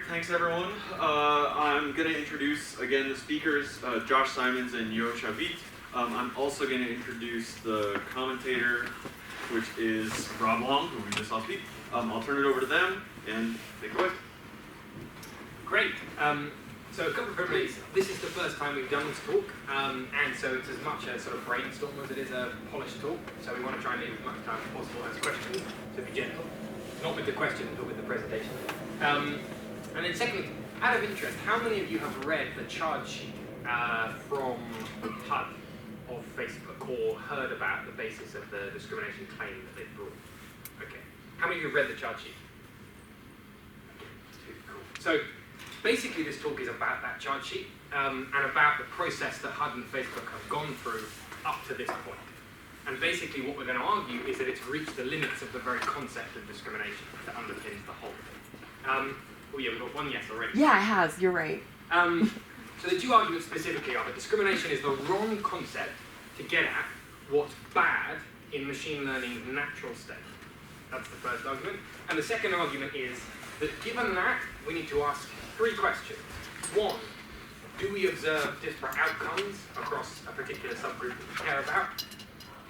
Thanks everyone. I'm going to introduce again the speakers, Josh Simons and Yo Shavit. I'm also going to introduce the commentator, which is Rob Long, who we just saw speak. I'll turn it over to them and take it away. Great. So a couple of priorities. This is the first time we've done this talk, and so it's as much a sort of brainstorm as it is a polished talk. So we want to try and leave as much time as possible as questions, to be gentle. Not with the questions, but with the presentation. And then secondly, out of interest, how many of you have read the charge sheet from HUD of Facebook or heard about the basis of the discrimination claim that they brought? Okay. How many of you have read the charge sheet? Okay, cool. So basically this talk is about that charge sheet and about the process that HUD and Facebook have gone through up to this point. And basically what we're going to argue is that it's reached the limits of the very concept of discrimination that underpins the whole thing. Oh yeah, we've got one yes already. Yeah, it has. You're right. So the two arguments specifically are that discrimination is the wrong concept to get at what's bad in machine learning's natural state. That's the first argument. And the second argument is that given that, we need to ask three questions. One, do we observe disparate outcomes across a particular subgroup that we care about?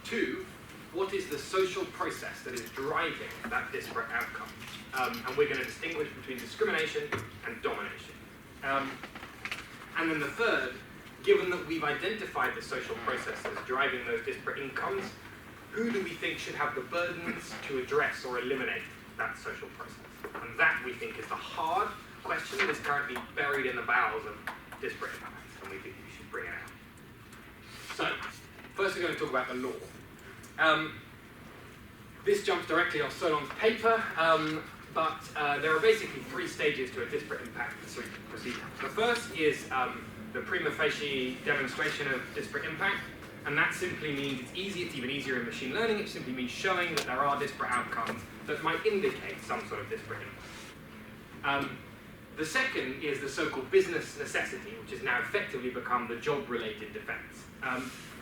Two, what is the social process that is driving that disparate outcome? And we're going to distinguish between discrimination and domination. And then the third, given that we've identified the social processes driving those disparate incomes, who do we think should have the burdens to address or eliminate that social process? And that, we think, is the hard question that is currently buried in the bowels of disparate impacts, and we think we should bring it out. So, first we're going to talk about the law. This jumps directly off Solon's paper, but there are basically three stages to a disparate impact procedure. The first is the prima facie demonstration of disparate impact, and that simply means it's easy, it's even easier in machine learning, it simply means showing that there are disparate outcomes that might indicate some sort of disparate impact. The second is the so-called business necessity, which has now effectively become the job-related defense.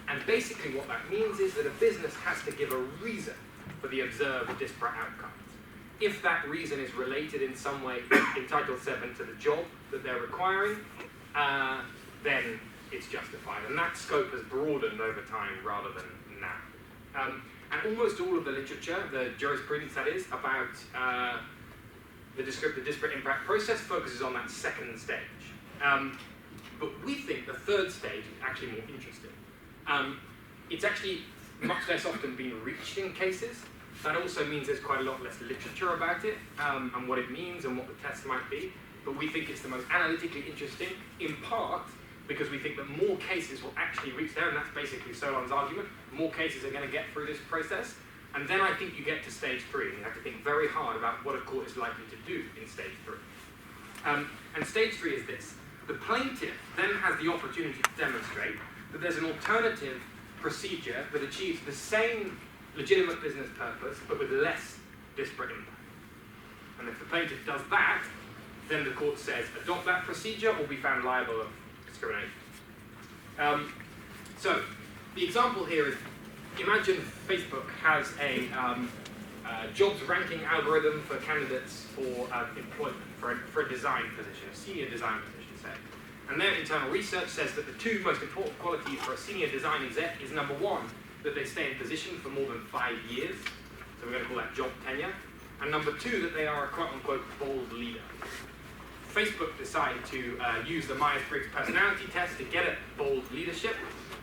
And basically what that means is that a business has to give a reason for the observed disparate outcomes. If that reason is related in some way in Title VII to the job that they're requiring, then it's justified. And that scope has broadened over time rather than now. And almost all of the literature, the jurisprudence that is, about the disparate impact process focuses on that second stage. But we think the third stage is actually more interesting. It's actually much less often being reached in cases. That also means there's quite a lot less literature about it, and what it means and what the tests might be. But we think it's the most analytically interesting, in part because we think that more cases will actually reach there, and that's basically Solon's argument. More cases are going to get through this process, and then I think you get to stage 3, and you have to think very hard about what a court is likely to do in stage 3. And stage 3 is this. The plaintiff then has the opportunity to demonstrate that there's an alternative procedure that achieves the same legitimate business purpose, but with less disparate impact. And if the plaintiff does that, then the court says, adopt that procedure or be found liable of discrimination. So, the example here is, imagine Facebook has a jobs ranking algorithm for candidates for employment, for a design position, a senior design position, say. And their internal research says that the two most important qualities for a senior design exec is number one, that they stay in position for more than 5 years, so we're going to call that job tenure, and number two, that they are a quote-unquote bold leader. Facebook decided to use the Myers-Briggs personality test to get at bold leadership,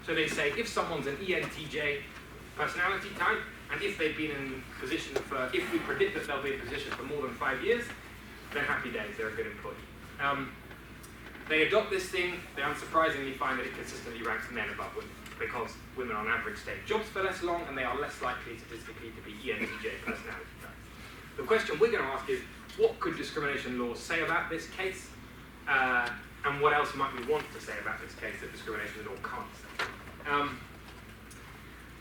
so they say if someone's an ENTJ personality type, and if they've been in position for, if we predict that they'll be in position for more than 5 years, then happy days, they're a good employee. They adopt this thing, they unsurprisingly find that it consistently ranks men above women, because women on average stay in jobs for less long, and they are less likely statistically to be ENTJ personality types. The question we're going to ask is, what could discrimination laws say about this case, and what else might we want to say about this case that discrimination law can't say?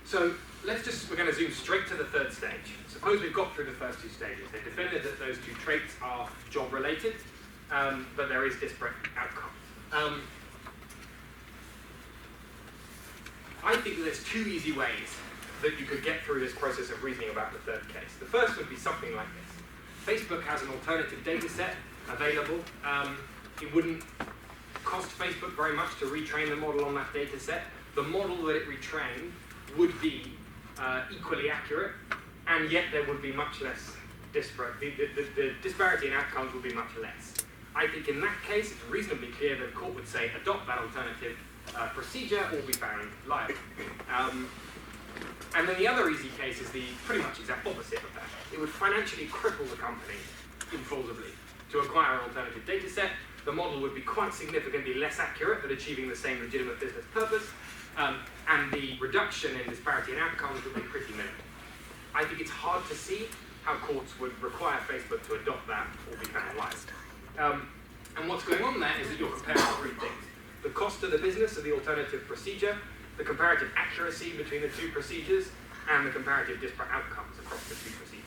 So we're going to zoom straight to the third stage. Suppose we've got through the first two stages. They've defended that those two traits are job-related, but there is disparate outcomes. I think that there's two easy ways that you could get through this process of reasoning about the third case. The first would be something like this. Facebook has an alternative data set available. It wouldn't cost Facebook very much to retrain the model on that data set. The model that it retrained would be equally accurate, and yet there would be much less disparate. The disparity in outcomes would be much less. I think in that case, it's reasonably clear that the court would say, adopt that alternative procedure or be found liable. And then the other easy case is the pretty much exact opposite of that. It would financially cripple the company implausibly to acquire an alternative data set. The model would be quite significantly less accurate at achieving the same legitimate business purpose, and the reduction in disparity in outcomes would be pretty minimal. I think it's hard to see how courts would require Facebook to adopt that or be found liable. And what's going on there is that you're comparing three things. The cost of the business of the alternative procedure, the comparative accuracy between the two procedures, and the comparative disparate outcomes across the two procedures.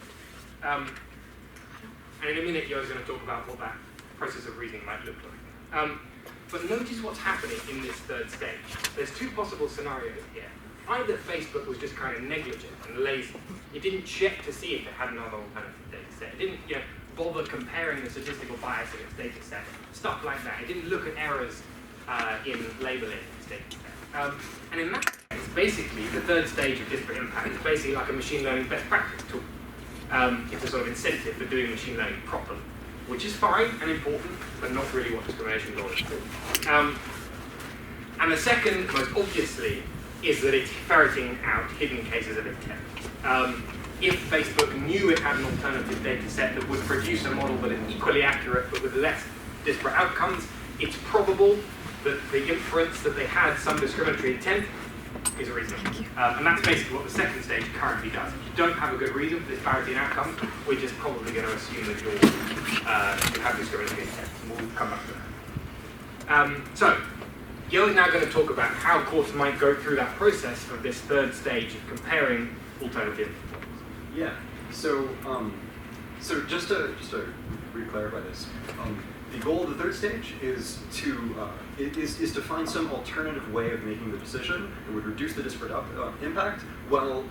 And in a minute, Yo's going to talk about what that process of reasoning might look like. But notice what's happening in this third stage. There's two possible scenarios here. Either Facebook was just kind of negligent and lazy. It didn't check to see if it had another alternative data set. It didn't bother comparing the statistical bias in its data set. Stuff like that. It didn't look at errors in labeling its data set. And in that case, basically, the third stage of disparate impact is basically like a machine learning best practice tool. It's a sort of incentive for doing machine learning properly, which is fine and important, but not really what discrimination law is for. And the second, most obviously, is that it's ferreting out hidden cases of intent. If Facebook knew it had an alternative data set that would produce a model that is equally accurate but with less disparate outcomes, it's probable that the inference that they had some discriminatory intent is reasonable. And that's basically what the second stage currently does. If you don't have a good reason for disparity in outcomes, we're just probably going to assume that you have discriminatory intent. And we'll come back to that. So, Yo is now going to talk about how courts might go through that process of this third stage of comparing alternative models. Yeah. So, just to re-clarify this, the goal of the third stage is to find some alternative way of making the decision that would reduce the disparate impact while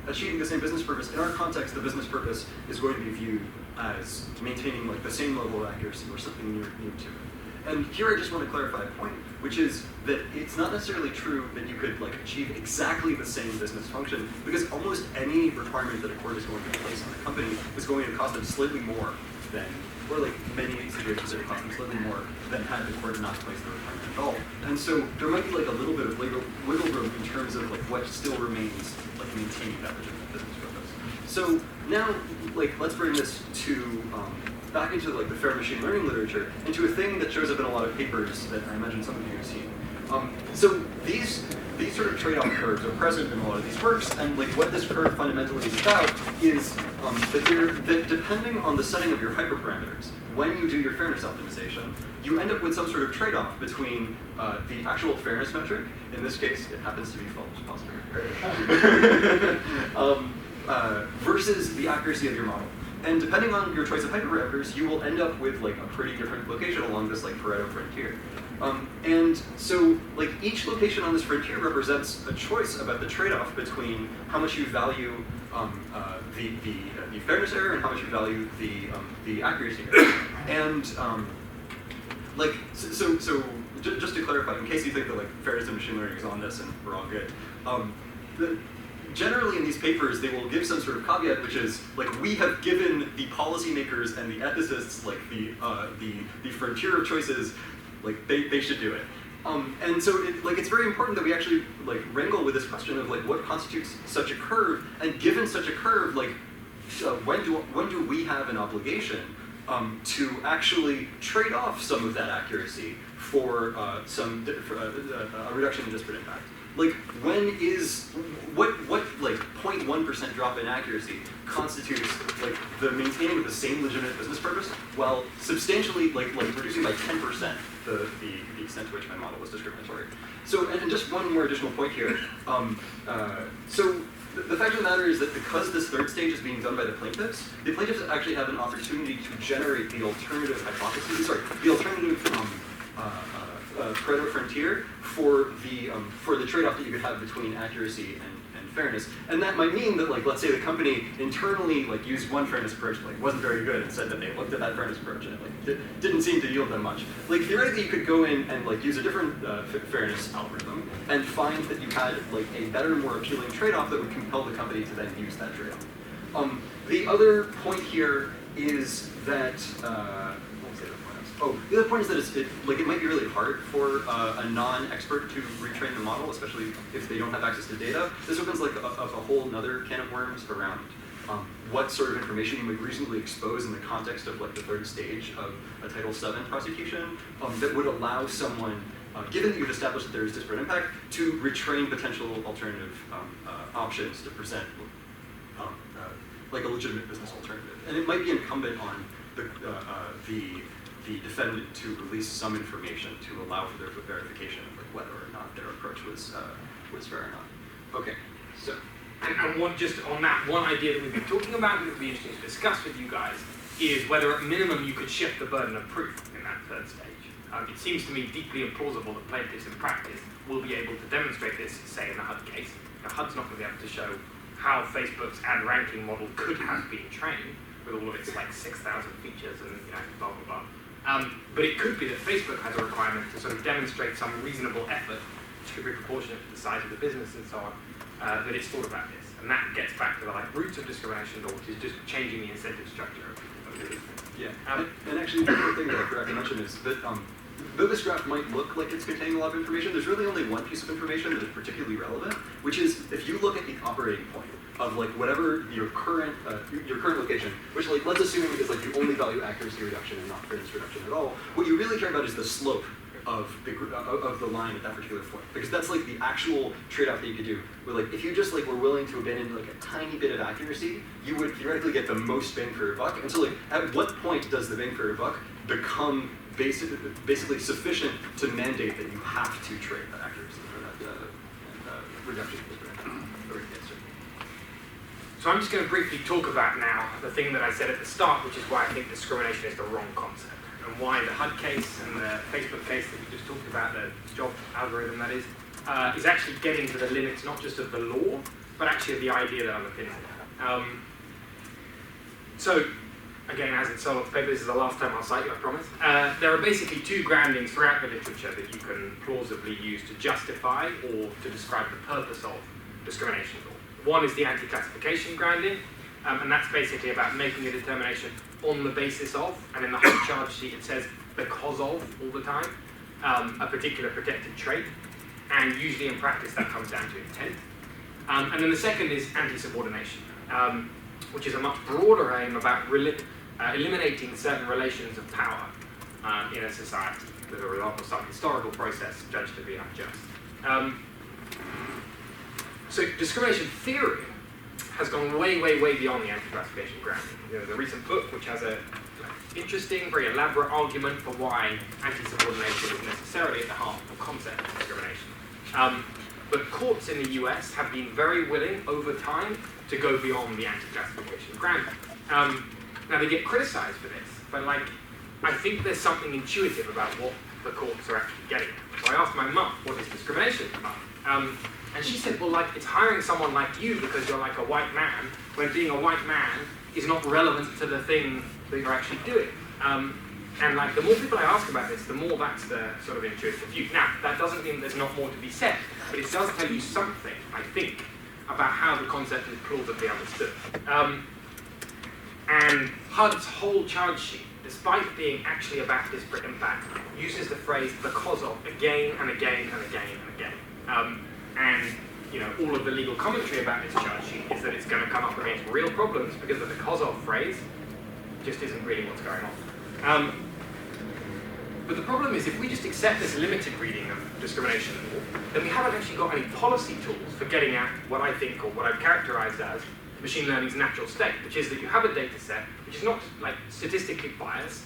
achieving the same business purpose. In our context, the business purpose is going to be viewed as maintaining like the same level of accuracy or something near to it. And here I just want to clarify a point, which is that it's not necessarily true that you could like achieve exactly the same business function, because almost any requirement that a court is going to place on a company is going to cost them slightly more than, or like many situations that cost them slightly more than had the court not placed the requirement at all. And so there might be like a little bit of wiggle room in terms of like what still remains like maintaining that legitimate business purpose. So now like let's bring this to back into like the fair machine learning literature, into a thing that shows up in a lot of papers that I imagine some of you have seen. So these sort of trade-off curves are present in a lot of these works, and like what this curve fundamentally is about is that depending on the setting of your hyperparameters, when you do your fairness optimization, you end up with some sort of trade-off between the actual fairness metric, in this case it happens to be false positive, versus the accuracy of your model. And depending on your choice of hyperparameters, you will end up with like a pretty different location along this like Pareto frontier. And so like each location on this frontier represents a choice about the trade-off between how much you value the fairness error and how much you value the accuracy error. And just to clarify, in case you think that like fairness and machine learning is on this and we're all good, generally in these papers, they will give some sort of caveat, which is like we have given the policymakers and the ethicists like the frontier of choices, like they should do it. And so it's very important that we actually like wrangle with this question of like what constitutes such a curve, and given such a curve, like when do we have an obligation to actually trade off some of that accuracy for a reduction in disparate impact? Like when is what like 0.1% drop in accuracy constitutes like the maintaining of the same legitimate business purpose while substantially like reducing by 10% the extent to which my model was discriminatory. So and just one more additional point here. So the fact of the matter is that because this third stage is being done by the plaintiffs actually have an opportunity to generate the alternative hypothesis. Sorry, the alternative Pareto frontier for the trade-off that you could have between accuracy and fairness. And that might mean that, like, let's say the company internally, like, used one fairness approach, like, wasn't very good, and said that they looked at that fairness approach and it, like, didn't seem to yield them much. Like, theoretically, you could go in and, like, use a different fairness algorithm and find that you had, like, a better, more appealing trade-off that would compel the company to then use that trade-off. The other point here is that, what was the other point? Oh, the other point is that it might be really hard for a non-expert to retrain the model, especially if they don't have access to data. This opens like a whole other can of worms around what sort of information you might reasonably expose in the context of like the third stage of a Title VII prosecution that would allow someone, given that you've established that there is disparate impact, to retrain potential alternative options to present like a legitimate business alternative. And it might be incumbent on the defendant to release some information to allow for their verification of like whether or not their approach was fair or not. Okay, so. And one, just on that, one idea that we've been talking about that would be interesting to discuss with you guys is whether at minimum you could shift the burden of proof in that third stage. It seems to me deeply implausible that plaintiffs in practice will be able to demonstrate this, say in the HUD case. Now, HUD's not going to be able to show how Facebook's ad ranking model could have been trained with all of its like 6,000 features and blah blah blah. But it could be that Facebook has a requirement to sort of demonstrate some reasonable effort, which could be proportionate to the size of the business and so on, that it's thought about this. And that gets back to the like roots of discrimination law, which is just changing the incentive structure of people. Yeah, and actually the other thing that I forgot to mention is that though this graph might look like it's containing a lot of information, there's really only one piece of information that is particularly relevant, which is if you look at the operating point of like whatever your current location, which like let's assume is like the only value accuracy reduction and not fairness reduction at all. What you really care about is the slope of the line at that particular point, because that's like the actual trade-off that you could do. Where like if you just like were willing to abandon like a tiny bit of accuracy, you would theoretically get the most bang for your buck. And so like at what point does the bang for your buck become basically sufficient to mandate that you have to trade that accuracy or that reduction? So I'm just going to briefly talk about now the thing that I said at the start, which is why I think discrimination is the wrong concept, and why the HUD case and the Facebook case that we just talked about, the job algorithm that is actually getting to the limits not just of the law, but actually of the idea that underpins it. So, again, as in Solon's paper, this is the last time I'll cite you, I promise. There are basically two groundings throughout the literature that you can plausibly use to justify or to describe the purpose of discrimination law. One is the anti-classification grounding, and that's basically about making a determination on the basis of, and in the whole charge sheet it says because of all the time, a particular protected trait, and usually in practice that comes down to intent. And then the second is anti-subordination, which is a much broader aim about eliminating certain relations of power in a society with a result of some historical process judged to be unjust. So discrimination theory has gone way, way, way beyond the anti-classification grounding. There's a recent book which has a interesting, very elaborate argument for why anti-subordination is necessarily at the heart of the concept of discrimination. But courts in the US have been very willing over time to go beyond the anti-classification grounding. Now they get criticized for this, but like, I think there's something intuitive about what the courts are actually getting at. So I asked my mum, what is discrimination, Mum? And she said, well, like, it's hiring someone like you because you're like a white man, when being a white man is not relevant to the thing that you're actually doing. And like, the more people I ask about this, the more that's the sort of intuitive view. Now, that doesn't mean there's not more to be said, but it does tell you something, I think, about how the concept is plausibly understood. And HUD's whole charge sheet, despite being actually about disparate impact, uses the phrase because of again and again and again and again. And all of the legal commentary about this charge sheet is that it's going to come up against real problems because the because of phrase just isn't really what's going on. But the problem is if we just accept this limited reading of discrimination law, then we haven't actually got any policy tools for getting at what I think, or what I've characterized as machine learning's natural state, which is that you have a data set which is not like statistically biased,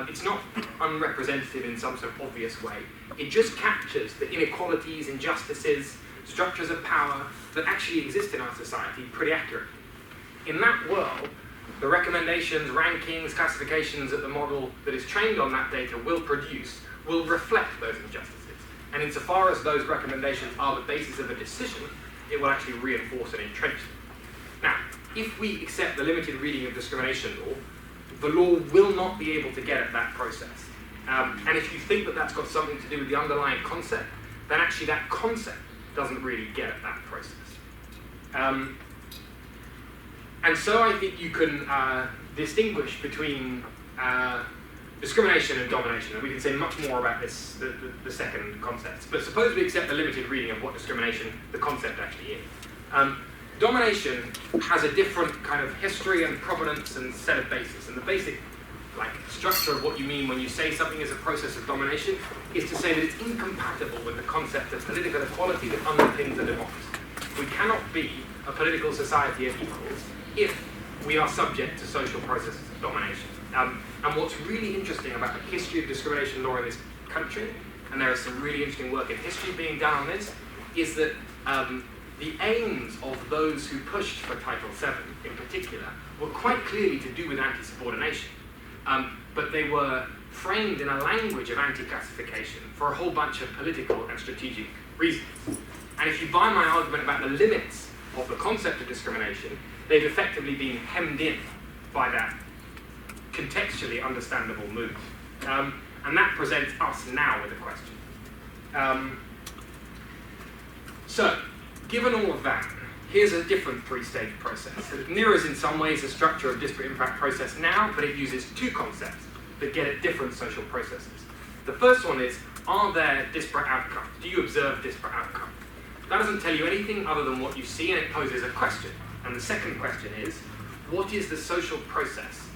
it's not unrepresentative in some sort of obvious way, it just captures the inequalities, injustices, structures of power that actually exist in our society pretty accurately. In that world, the recommendations, rankings, classifications that the model that is trained on that data will produce will reflect those injustices. And insofar as those recommendations are the basis of a decision, it will actually reinforce and entrench them. Now, if we accept the limited reading of discrimination law, the law will not be able to get at that process. And if you think that that's got something to do with the underlying concept, then actually that concept doesn't really get at that process. And so I think you can distinguish between discrimination and domination, and we can say much more about this, the second concept. But suppose we accept the limited reading of what discrimination, the concept actually is. Domination has a different kind of history and provenance and set of basis, and the basic structure of what you mean when you say something is a process of domination is to say that it's incompatible with the concept of political equality that underpins a democracy. We cannot be a political society of equals if we are subject to social processes of domination. And what's really interesting about the history of discrimination law in this country, and there is some really interesting work in history being done on this, is that the aims of those who pushed for Title VII in particular were quite clearly to do with anti-subordination. But they were framed in a language of anti-classification for a whole bunch of political and strategic reasons. And if you buy my argument about the limits of the concept of discrimination, they've effectively been hemmed in by that contextually understandable move. And that presents us now with a question. So, given all of that, here's a different three-stage process. It mirrors in some ways the structure of disparate impact process now, but it uses two concepts that get at different social processes. The first one is, are there disparate outcomes? Do you observe disparate outcomes? That doesn't tell you anything other than what you see, and it poses a question. And the second question is, what is the social process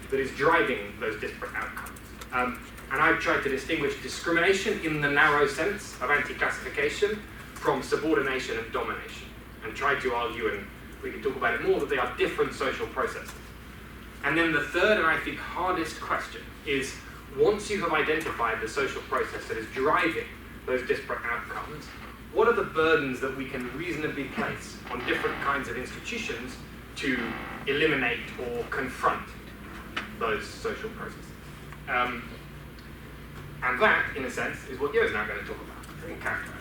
that is driving those disparate outcomes? And I've tried to distinguish discrimination in the narrow sense of anti-classification from subordination and domination, and tried to argue, and we can talk about it more, that they are different social processes. And then the third, and I think hardest question, is once you have identified the social process that is driving those disparate outcomes, what are the burdens that we can reasonably place on different kinds of institutions to eliminate or confront those social processes? And that, in a sense, is what Yo is now going to talk about and characterize.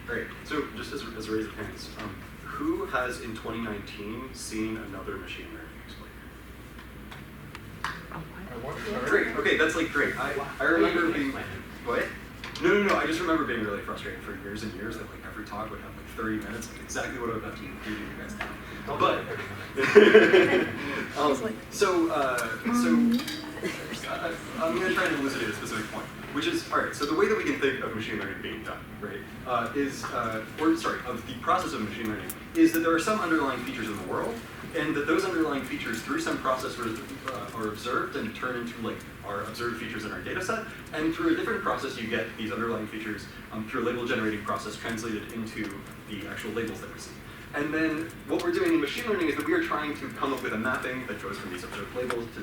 Great. So just as a raise of hands, who has in 2019 seen another machine learning explainer? Great. Okay, that's great. I remember being what? No. I just remember being really frustrated for years and years that every talk would have 30 minutes, exactly what I'm about to do to you guys now. But I'm going to try and elucidate a specific point, which is, all right, so the way that we can think of machine learning being done, right, of the process of machine learning, is that there are some underlying features in the world, and that those underlying features, through some process, are observed and turn into our observed features in our data set, and through a different process you get these underlying features through a label generating process translated into the actual labels that we see. And then what we're doing in machine learning is that we are trying to come up with a mapping that goes from these observed labels to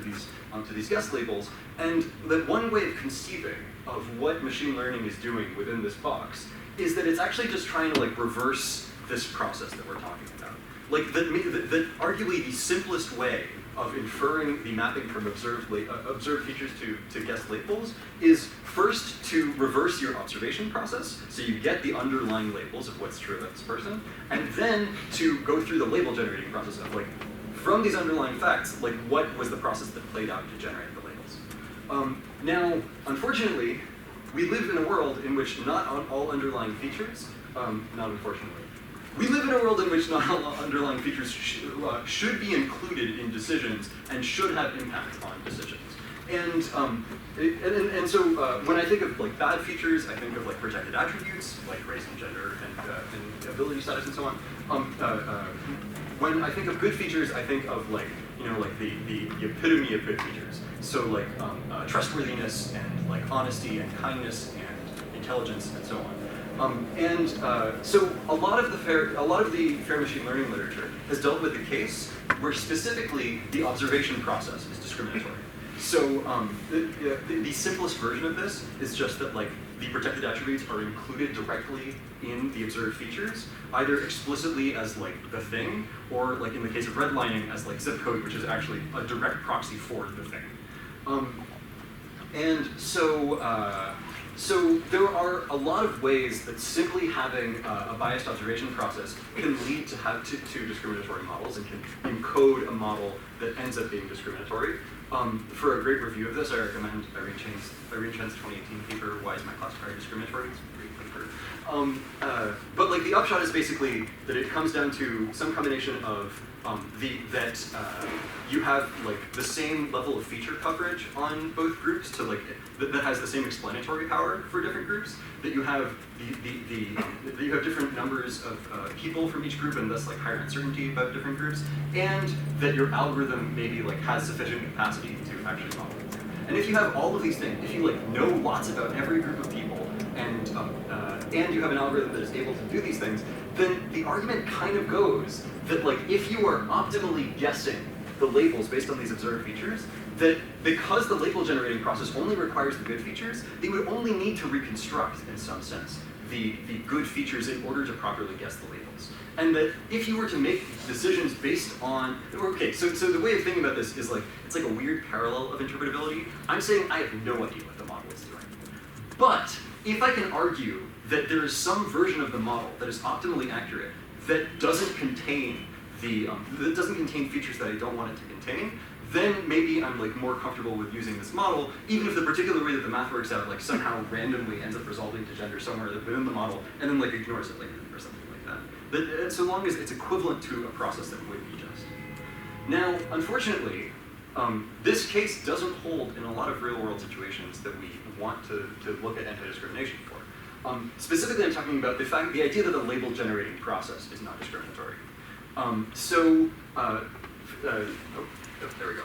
these guessed labels, and that one way of conceiving of what machine learning is doing within this box is that it's actually just trying to reverse this process that we're talking about. That arguably the simplest way of inferring the mapping from observed features to guessed labels is first to reverse your observation process, so you get the underlying labels of what's true about this person, and then to go through the label generating process of from these underlying facts, what was the process that played out to generate the labels. Now, unfortunately, we live in a world in which not all underlying features, not unfortunately, we live in a world in which not all underlying features should be included in decisions and should have impact on decisions. And so when I think of bad features, I think of protected attributes like race and gender and ability status and so on. When I think of good features, I think of the epitome of good features. So trustworthiness and honesty and kindness and intelligence and so on. So a lot of the fair machine learning literature has dealt with the case where specifically the observation process is discriminatory. So the simplest version of this is just that the protected attributes are included directly in the observed features, either explicitly as the thing, or in the case of redlining as zip code, which is actually a direct proxy for the thing. And so there are a lot of ways that simply having a biased observation process can lead to discriminatory models and can encode a model that ends up being discriminatory. For a great review of this, I recommend Irene Chen's 2018 paper, Why is My Classifier Discriminatory? It's a great paper. But like the upshot is basically that it comes down to some combination of you have like the same level of feature coverage on both groups to like that has the same explanatory power for different groups. That you have that you have different numbers of people from each group and thus like higher uncertainty about different groups, and that your algorithm maybe like has sufficient capacity to actually model it. And if you have all of these things, if you like know lots about every group of people, and you have an algorithm that is able to do these things, then the argument kind of goes that like if you are optimally guessing the labels based on these observed features, that because the label generating process only requires the good features, they would only need to reconstruct, in some sense, the good features in order to properly guess the labels. And that if you were to make decisions based on, okay, so the way of thinking about this is like, it's like a weird parallel of interpretability. I'm saying I have no idea what the model is doing. But if I can argue that there is some version of the model that is optimally accurate that doesn't contain features that I don't want it to contain, then maybe I'm like more comfortable with using this model, even if the particular way that the math works out like somehow randomly ends up resolving to gender somewhere within the model and then like ignores it later or something like that. But so long as it's equivalent to a process that would be just. Now, unfortunately, this case doesn't hold in a lot of real-world situations that we want to look at anti-discrimination for. Specifically, I'm talking about the idea that the label generating process is not discriminatory. There we go.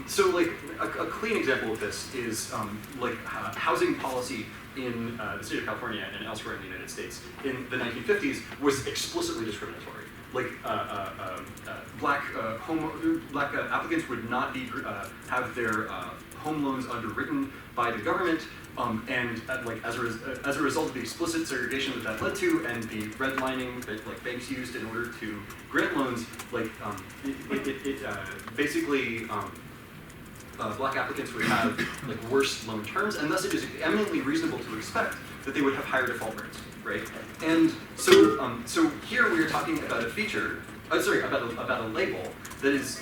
So like a clean example of this is like housing policy in the state of California and elsewhere in the United States in the 1950s was explicitly discriminatory. Like black applicants would not be have their home loans underwritten by the government, and like as a result of the explicit segregation that led to, and the redlining that like banks used in order to grant loans, like basically black applicants would have like worse loan terms, and thus it is eminently reasonable to expect that they would have higher default rates, right? And so here we are talking about a feature, about a label that is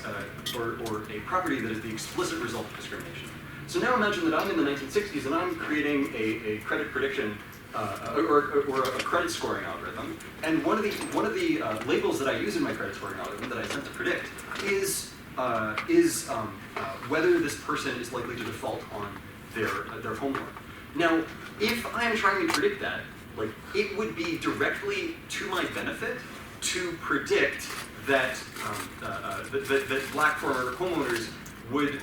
or a property that is the explicit result of discrimination. So now imagine that I'm in the 1960s and I'm creating a credit prediction or a credit scoring algorithm, and one of the labels that I use in my credit scoring algorithm that I attempt to predict is whether this person is likely to default on their home loan. Now, if I am trying to predict that, like it would be directly to my benefit to predict that that black former homeowners would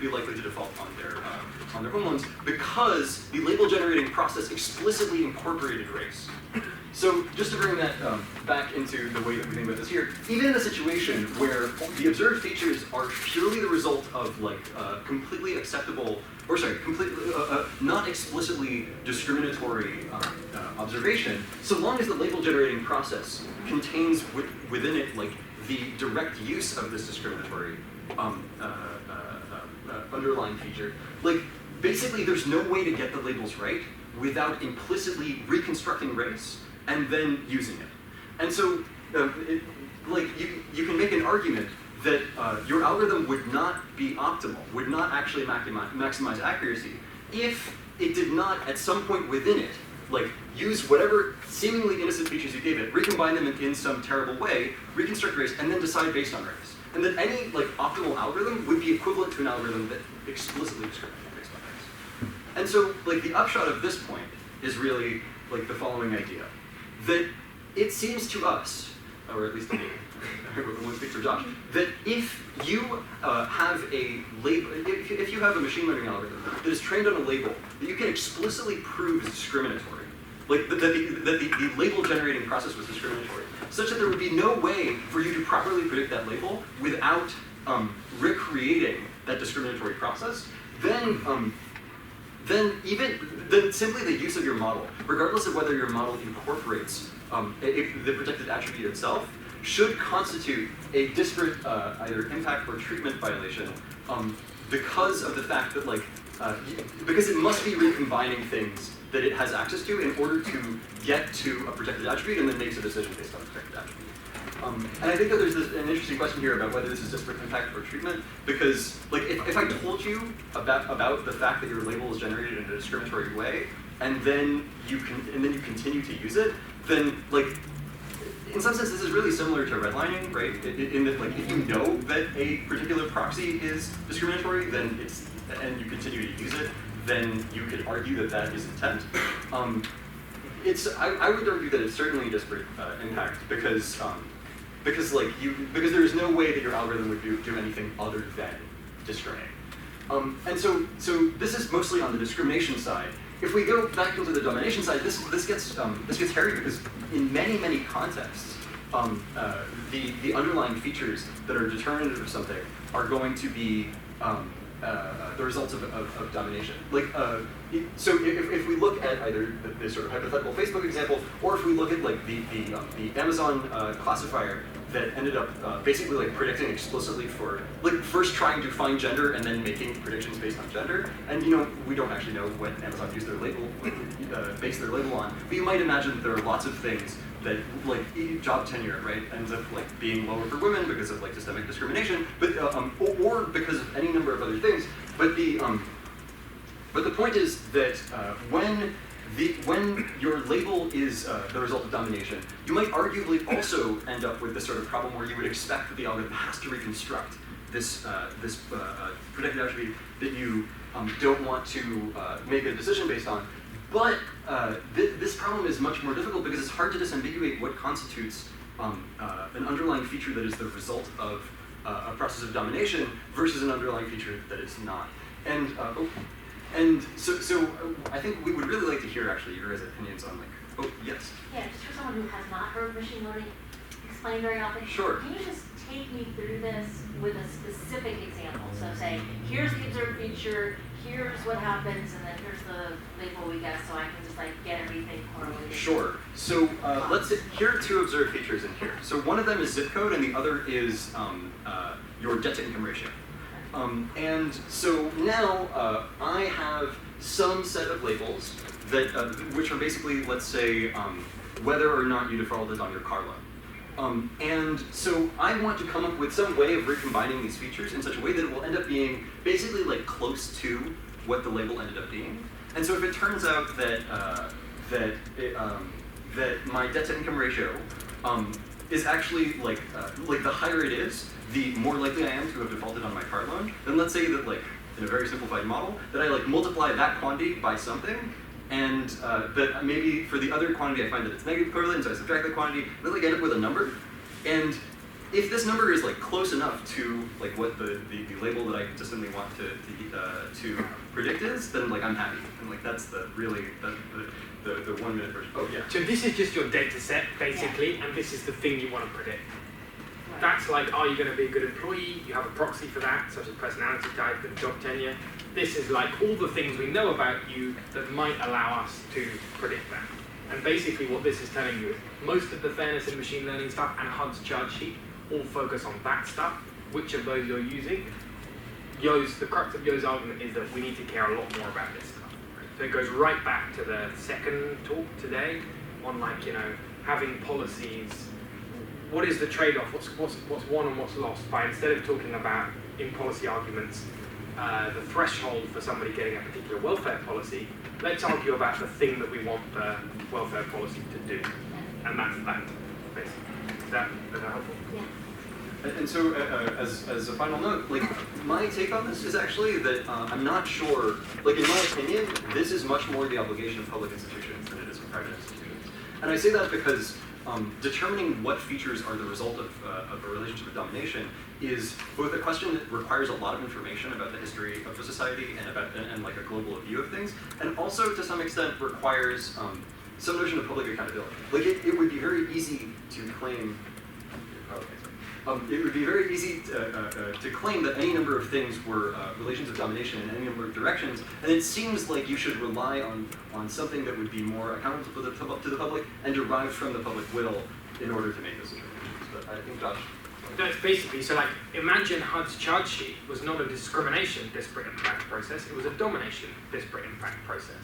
be likely to default on their home loans because the label generating process explicitly incorporated race. So just to bring that back into the way that we think about this here, even in a situation where the observed features are purely the result of like completely acceptable, or sorry, completely not explicitly discriminatory observation, so long as the label generating process contains within it like the direct use of this discriminatory underlying feature, like basically there's no way to get the labels right without implicitly reconstructing race and then using it. And so like you can make an argument that your algorithm would not be optimal, would not actually maximize accuracy if it did not at some point within it like use whatever seemingly innocent features you gave it, recombine them in some terrible way, reconstruct race, and then decide based on race. And that any like optimal algorithm would be equivalent to an algorithm that explicitly discriminates based on race. And so like the upshot of this point is really like the following idea, that it seems to us, or at least to me, I won't speak for Josh, that if you have a label, if you have a machine learning algorithm that is trained on a label that you can explicitly prove is discriminatory, like that the label generating process was discriminatory, such that there would be no way for you to properly predict that label without recreating that discriminatory process, then simply the use of your model, regardless of whether your model incorporates the protected attribute itself, should constitute a disparate either impact or treatment violation because of the fact that like because it must be recombining things that it has access to in order to get to a protected attribute and then makes a decision based on a protected attribute. And I think that there's an interesting question here about whether this is disparate impact or treatment, because like if I told you about the fact that your label is generated in a discriminatory way, and then you continue to use it, then like in some sense this is really similar to redlining, right? In that like if you know that a particular proxy is discriminatory, then and you continue to use it, then you could argue that that is intent. I would argue that it's certainly disparate impact because there's no way that your algorithm would do anything other than discriminate. And so this is mostly on the discrimination side. If we go back into the domination side, this gets hairy because in many contexts, the underlying features that are determinative of something are going to be the results of domination. So if we look at either the sort of hypothetical Facebook example, or if we look at like the Amazon classifier that ended up basically like predicting explicitly for like first trying to find gender and then making predictions based on gender. And we don't actually know what Amazon used their label based their label on, but you might imagine that there are lots of things that like job tenure, right, ends up like being lower for women because of like systemic discrimination, but or because of any number of other things. But the point is that when your label is the result of domination, you might arguably also end up with this sort of problem where you would expect that the algorithm has to reconstruct this protected attribute that you don't want to make a decision based on. But this problem is much more difficult because it's hard to disambiguate what constitutes an underlying feature that is the result of a process of domination versus an underlying feature that is not. And so I think we would really like to hear actually your guys' opinions on yes. Yeah, just for someone who has not heard machine learning explained very often. Sure. Can you just take me through this with a specific example? So say, here's the observed feature, here's what happens, and then here's the label we get, so I can just like get everything correlated. Sure. So here are two observed features in here. So one of them is zip code, and the other is your debt to income ratio. And so now I have some set of labels that which are basically, let's say, whether or not you defaulted on your car loan. And so I want to come up with some way of recombining these features in such a way that it will end up being basically like close to what the label ended up being. And so if it turns out that that my debt to income ratio is actually like the higher it is, the more likely I am to have defaulted on my car loan, then let's say that like in a very simplified model, that I like multiply that quantity by something, and that maybe for the other quantity I find that it's negative correlated, so I subtract the quantity, and then like end up with a number. And if this number is like close enough to like what the label that I consistently want to predict is, then like I'm happy. And like that's the 1 minute version. Oh yeah. So this is just your data set basically, and this is the thing you want to predict. That's like, are you going to be a good employee? You have a proxy for that, such as personality type and job tenure. This is like all the things we know about you that might allow us to predict that. And basically what this is telling you is most of the fairness in machine learning stuff and HUD's charge sheet all focus on that stuff. Which of those you're using? The crux of Yo's argument is that we need to care a lot more about this stuff. Right? So it goes right back to the second talk today on like, having policies. What is the trade-off? What's won and what's lost by instead of talking about in policy arguments the threshold for somebody getting a particular welfare policy, let's argue about the thing that we want the welfare policy to do, and that's that, basically. Is that helpful? Yeah. And so, as a final note, like my take on this is actually that I'm not sure. Like in my opinion, this is much more the obligation of public institutions than it is of private institutions. And I say that because determining what features are the result of a relationship of domination is both a question that requires a lot of information about the history of the society and like a global view of things, and also to some extent requires some notion of public accountability. Like it would be very easy to claim. It would be very easy to claim that any number of things were relations of domination in any number of directions, and it seems like you should rely on something that would be more accountable to the public and derived from the public will in order to make those determinations. But I think Josh. That's basically, so like, imagine HUD's charge sheet was not a discrimination disparate impact process, it was a domination disparate impact process.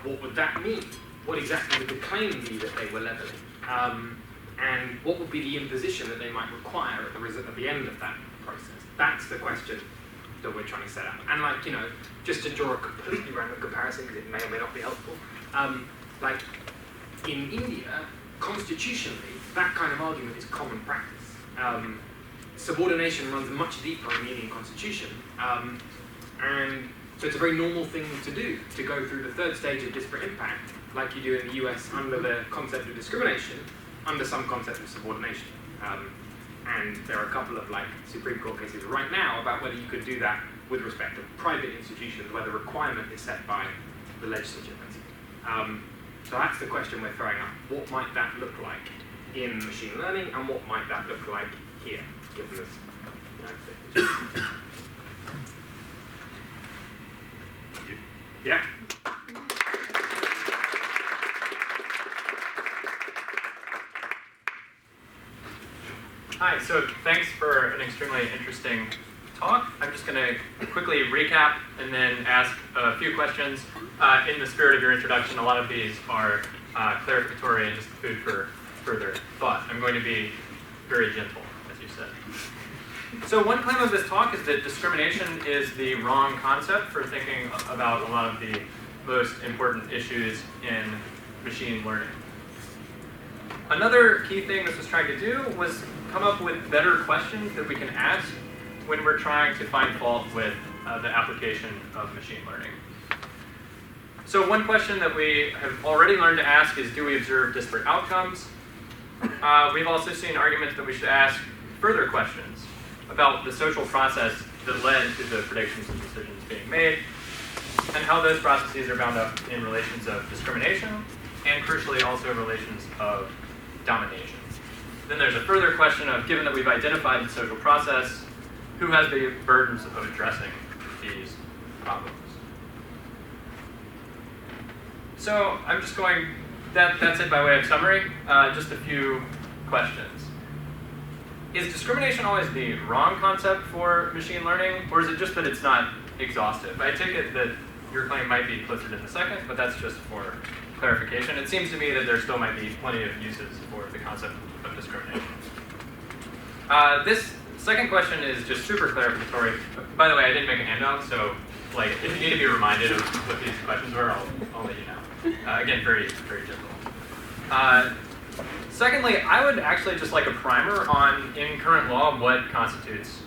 What would that mean? What exactly would the claim be that they were leveling? And what would be the imposition that they might require at the end of that process? That's the question that we're trying to set out. And like, you know, just to draw a completely random comparison, because it may or may not be helpful, like in India, constitutionally, that kind of argument is common practice. Subordination runs much deeper in the Indian constitution, and so it's a very normal thing to do, to go through the third stage of disparate impact, like you do in the US under the concept of discrimination, under some concept of subordination. And there are a couple of like Supreme Court cases right now about whether you could do that with respect to private institutions, where the requirement is set by the legislature. So that's the question we're throwing up. What might that look like in machine learning, and what might that look like here, given this United States? Yeah? Hi, so thanks for an extremely interesting talk. I'm just going to quickly recap and then ask a few questions. In the spirit of your introduction, a lot of these are clarificatory and just food for further thought. I'm going to be very gentle, as you said. So one claim of this talk is that discrimination is the wrong concept for thinking about a lot of the most important issues in machine learning. Another key thing this was trying to do was come up with better questions that we can ask when we're trying to find fault with the application of machine learning. So one question that we have already learned to ask is, do we observe disparate outcomes? We've also seen arguments that we should ask further questions about the social process that led to the predictions and decisions being made, and how those processes are bound up in relations of discrimination, and crucially also relations of domination. Then there's a further question of, given that we've identified the social process, who has the burdens of addressing these problems? So I'm just going, that's it by way of summary. Just a few questions. Is discrimination always the wrong concept for machine learning, or is it just that it's not exhaustive? I take it that your claim might be closer to the second, but that's just for clarification. It seems to me that there still might be plenty of uses for the concept of discrimination. This second question is just super clarificatory. By the way, I didn't make a handout, so like if you need to be reminded of what these questions were, I'll let you know. Again, very, very gentle. Secondly, I would actually just like a primer on, in current law, what constitutes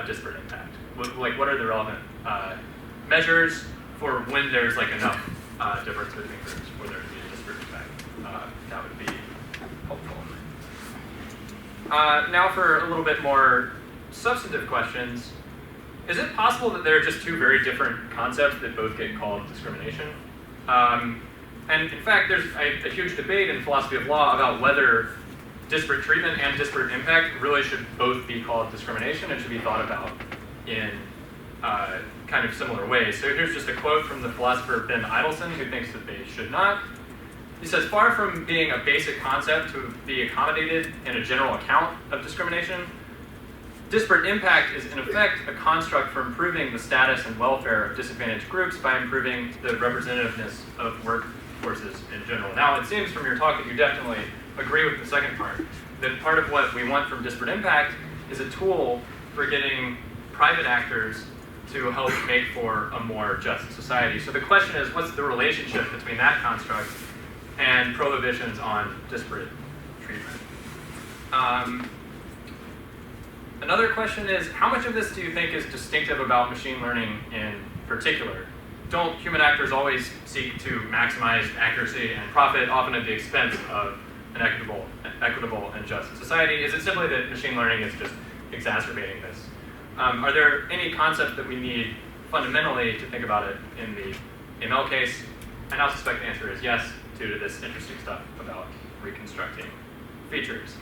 disparate impact. What are the relevant measures for when there's like enough difference between groups for there to be a disparate impact? That would be helpful. Now for a little bit more substantive questions. Is it possible that there are just two very different concepts that both get called discrimination? And in fact, there's a huge debate in philosophy of law about whether disparate treatment and disparate impact really should both be called discrimination and should be thought about in kind of similar ways. So here's just a quote from the philosopher Ben Idelson, who thinks that they should not. He says, far from being a basic concept to be accommodated in a general account of discrimination, disparate impact is in effect a construct for improving the status and welfare of disadvantaged groups by improving the representativeness of workforces in general. Now, it seems from your talk that you definitely agree with the second part, that part of what we want from disparate impact is a tool for getting private actors to help make for a more just society. So the question is, what's the relationship between that construct and prohibitions on disparate treatment? Another question is, how much of this do you think is distinctive about machine learning in particular? Don't human actors always seek to maximize accuracy and profit, often at the expense of an equitable and just society? Is it simply that machine learning is just exacerbating this? Are there any concepts that we need fundamentally to think about it in the ML case? I now suspect the answer is yes, due to this interesting stuff about reconstructing features.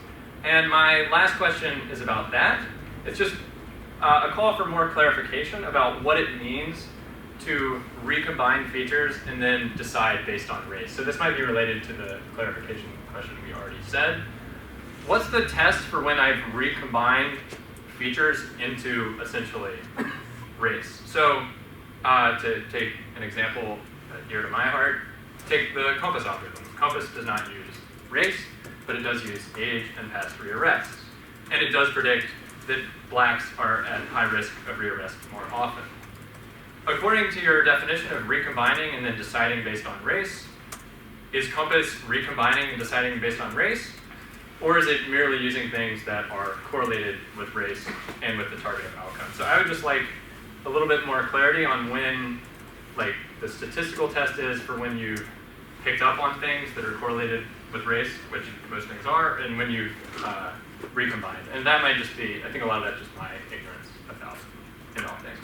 And my last question is about that. It's just a call for more clarification about what it means to recombine features and then decide based on race. So this might be related to the clarification question we already said. what's the test for when I've recombined features into essentially race? So to take an example dear to my heart, take the COMPAS algorithm. COMPAS does not use race, but it does use age and past rearrests. And it does predict that blacks are at high risk of rearrest more often. According to your definition of recombining and then deciding based on race, is COMPAS recombining and deciding based on race? Or is it merely using things that are correlated with race and with the target outcome? So I would just like a little bit more clarity on when like the statistical test is for when you picked up on things that are correlated with race, which most things are, and when you recombined. And that might just be, I think a lot of that's just my ignorance about in all things.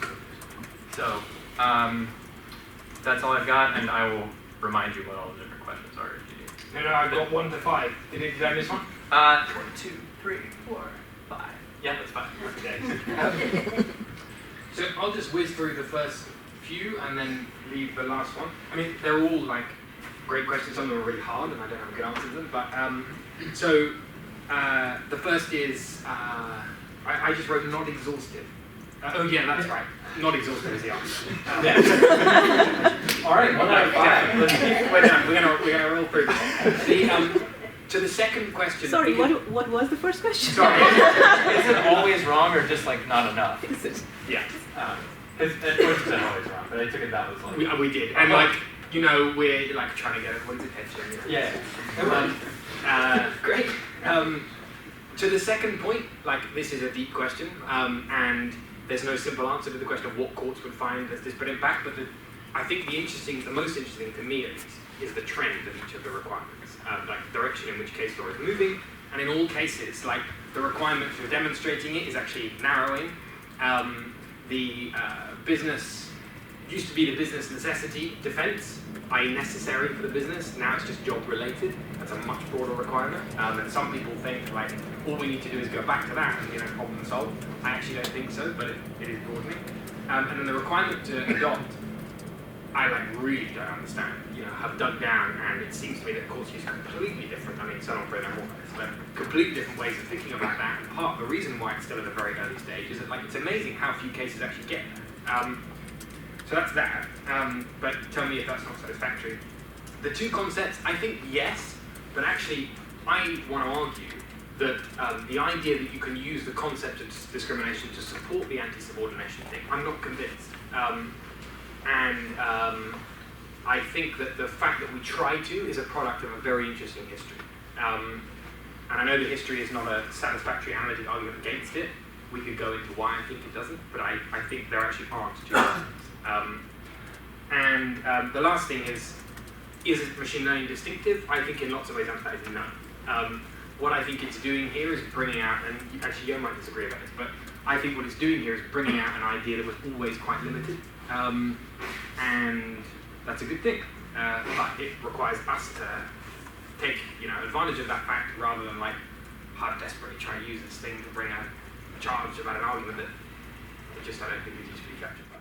So that's all I've got, and I will remind you what all the different questions are if you need. No, I've got 1 to 5. Did I miss one? 1, 2, 3, 4, 5. Yeah, that's fine. Okay. So I'll just whiz through the first few and then leave the last one. I mean, they're all like great questions. Some of them are really hard, and I don't have a good answer to them. But the first is I just wrote not exhaustive. Oh yeah, that's right. Not exhaustive is the answer. All right, 1 out of 5. Let's keep we're gonna roll through this. To the second question. Sorry, what was the first question? Sorry. Is it always wrong or just like not enough? Is it? Yeah. It's 40% always wrong, but I took it that was like. We did, and like we're like trying to get everyone's attention. Yeah. Great. To the second point, like this is a deep question, and there's no simple answer to the question of what courts would find as disparate impact. But I think the most interesting to me at least, is the trend of each of the requirements, like the direction in which case law is moving, and in all cases, like the requirement for demonstrating it is actually narrowing. The business used to be the business necessity defense, i.e. necessary for the business. Now it's just job related. That's a much broader requirement. And some people think like all we need to do is go back to that and problem solved. I actually don't think so, but it is broadening. And then the requirement to adopt, I really don't understand. Have dug down, and it seems to me that courts use completely different. I mean, some operate on more this, but completely different ways of thinking about that. And part of the reason why it's still at a very early stage is that it's amazing how few cases actually get there. So that's that. But tell me if that's not satisfactory. The two concepts, I think yes, but actually I want to argue that the idea that you can use the concept of discrimination to support the anti-subordination thing, I'm not convinced. I think that the fact that we try to is a product of a very interesting history. And I know the history is not a satisfactory analytic argument against it. We could go into why I think it doesn't, but I think there actually aren't two reasons. The last thing is machine learning distinctive? I think in lots of ways answer that is no. What I think it's doing here is bringing out, and actually you might disagree about this, but I think what it's doing here is bringing out an idea that was always quite limited. And that's a good thing, but it requires us to take advantage of that fact rather than hard desperately try and use this thing to bring a charge about an argument that I don't think is usefully captured by.